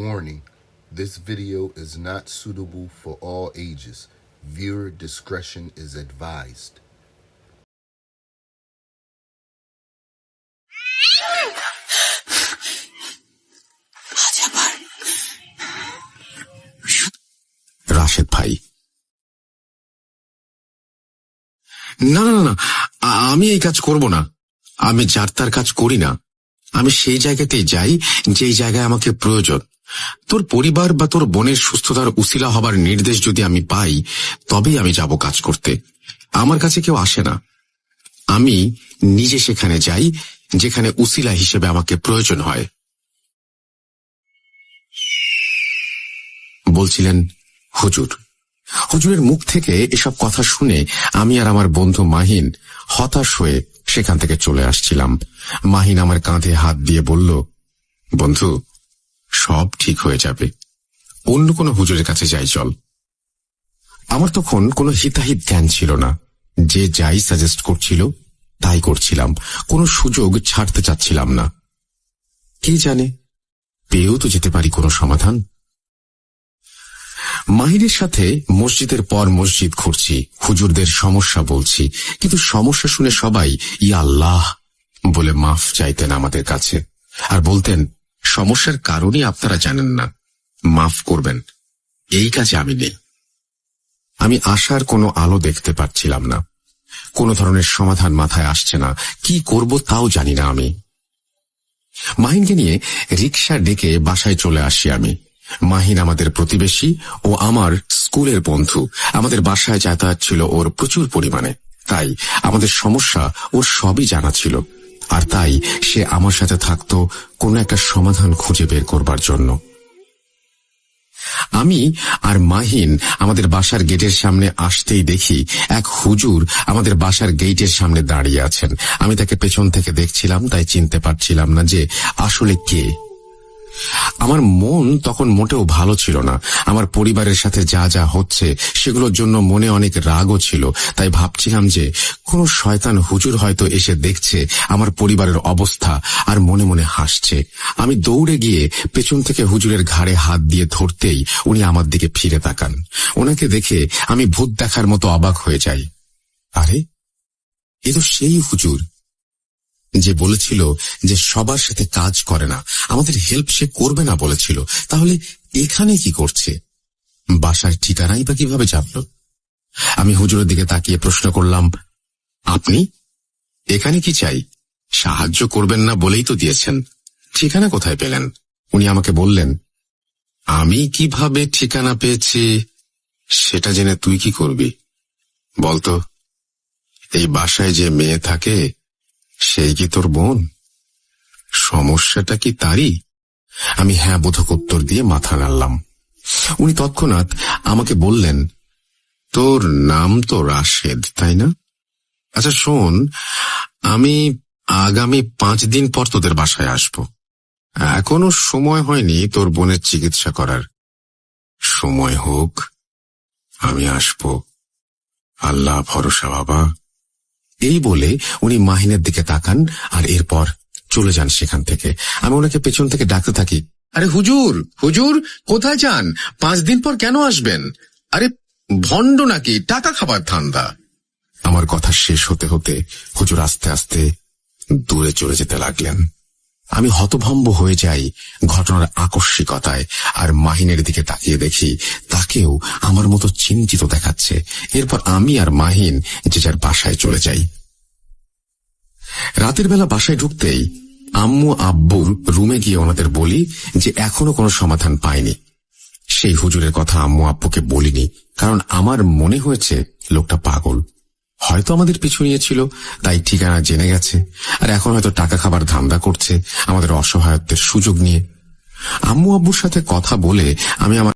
Warning, this video is not suitable for all ages. Viewer discretion is advised. Rashed ভাই, না না না, আমি এই কাজ করব না। আমি যার তার কাজ করি না। আমি সেই জায়গাতেই যাই যেই জায়গায় আমাকে প্রয়োজন। তোর পরিবার বা তোর বোনের সুস্থতার উসিলা হবার নির্দেশ যদি আমি পাই, তবেই আমি যাব কাজ করতে। আমার কাছে কেউ আসে না। আমি নিজে সেখানে যাই যেখানে উসিলা হিসেবে আমাকে প্রয়োজন হয়। বলছিলেন হুজুর। হুজুরের মুখ থেকে এসব কথা শুনে আমি আর আমার বন্ধু মাহিন হতাশ হয়ে সেখান থেকে চলে আসছিলাম। মাহিন আমার কাঁধে হাত দিয়ে বলল, বন্ধু, সব ঠিক হয়ে যাবে, অন্য কোনো হুজুরের কাছে যাই চল। আমার তখন কোনো হিতাহিত জ্ঞান ছিল না। যে যাই সাজেস্ট করছিল তাই করছিলাম, কোনো সুযোগ ছাড়তে চাচ্ছিলাম না। কে জানে, পেয়েও তো যেতে পারি কোনো সমাধান। মাহিনের সাথে মসজিদের পর মসজিদ ঘুরছি, হুজুরদের সমস্যা বলছি, কিন্তু সমস্যা শুনে সবাই ইয়া আল্লাহ বলে মাফ চাইতেন আমাদের কাছে, আর বলতেন সমস্যার কারণই আপনারা জানেন না, মাফ করবেন, এই কাজে আমি নেই। আমি আশার কোনো আলো দেখতে পাচ্ছিলাম না, কোনো ধরনের সমাধান মাথায় আসছে না, কি করব তাও জানি না আমি। মাহিনকে নিয়ে রিকশা ডেকে বাসায় চলে আসি আমি। মাহিন আমাদের প্রতিবেশী ও আমার স্কুলের বন্ধু। আমাদের বাসায় যাতায়াত ছিল ওর প্রচুর পরিমাণে, তাই আমাদের সমস্যা ওর সবই জানা ছিল, আর তাই সে আমার সাথে থাকতো কোনো একটা সমাধান খুঁজে বের করবার জন্য। আমি আর মাহিন আমাদের বাসার গেটের সামনে আসতেই দেখি এক হুজুর আমাদের বাসার গেটের সামনে দাঁড়িয়ে আছেন। আমি তাকে পেছন থেকে দেখছিলাম, তাই চিনতে পারছিলাম না যে আসলে কে। আমার মন তখন মোটেও ভালো ছিল না। আমার পরিবারের সাথে যা যা হচ্ছে সেগুলোর জন্য মনে অনেক রাগও ছিল, তাই ভাবছিলাম যে কোনো শয়তান হুজুর হয়তো এসে দেখছে আমার পরিবারের অবস্থা আর মনে মনে হাসছে। আমি দৌড়ে গিয়ে পেছন থেকে হুজুরের ঘাড়ে হাত দিয়ে ধরতেই উনি আমার দিকে ফিরে তাকান। ওনাকে দেখে আমি ভূত দেখার মতো অবাক হয়ে যাই। আরে, এ তো সেই হুজুর যে বলেছিল যে সবার সাথে কাজ করে না, আমাদের হেল্প সে করবে না বলেছিল। তাহলে এখানে কি করছে? বাসার ঠিকানাই বা কিভাবে জানল? আমি হুজুরের দিকে তাকিয়ে প্রশ্ন করলাম, আপনি এখানে কি চাই? সাহায্য করবেন না বলেই তো দিয়েছেন, ঠিকানা কোথায় পেলেন? উনি আমাকে বললেন, আমি কিভাবে ঠিকানা পেয়েছি সেটা জেনে তুই কি করবি? বলতো, এই বাসায় যে মেয়ে থাকে সেই কি তোর বোন? সমস্যাটা কি তারই? আমি হ্যাঁ বোধক উত্তর দিয়ে মাথা নাড়লাম। উনি তৎক্ষণাৎ আমাকে বললেন, তোর নাম তো রাশেদ, তাই না? আচ্ছা শোন, আমি আগামী 5 দিন পর তোদের বাসায় আসব। এখনো সময় হয়নি তোর বোনের চিকিৎসা করার। সময় হোক, আমি আসব, আল্লাহ ভরসা বাবা। এই বলে উনি মাহিনের দিকে তাকান আর এরপর চলে যান সেখান থেকে। আমি ওনাকে পেছন থেকে ডাকতে থাকি, আরে হুজুর, হুজুর কোথায় যান? 5 দিন পর কেন আসবেন? আরে ভণ্ড নাকি, টাকা খাবার ধান্দা। আমার কথা শেষ হতে হতে হুজুর আস্তে আস্তে দূরে চলে যেতে লাগলেন। আমি হতভম্ব হয়ে যাই ঘটনার আকস্মিকতায়, আর মাহিনের দিকে তাকিয়ে দেখি তাকেও আমার মতো চিন্তিত দেখাচ্ছে। এরপর আমি আর মাহিন যে যার বাসায় চলে যাই। রাতের বেলা বাসায় ঢুকতেই আম্মু আব্বুর রুমে গিয়ে ওনাদের বলি যে এখনো কোনো সমাধান পাইনি। সেই হুজুরের কথা আম্মু আব্বুকে বলিনি, কারণ আমার মনে হয়েছে লোকটা পাগল, হয়তো আমাদের পিছু নিয়েছিল, তাই ঠিকানা জেনে গেছে, আর এখন হয়তো টাকা খাবার ধান্দা করছে আমাদের অসহায়ত্বের সুযোগ নিয়ে। আম্মু আব্বুর সাথে কথা বলে আমি আমার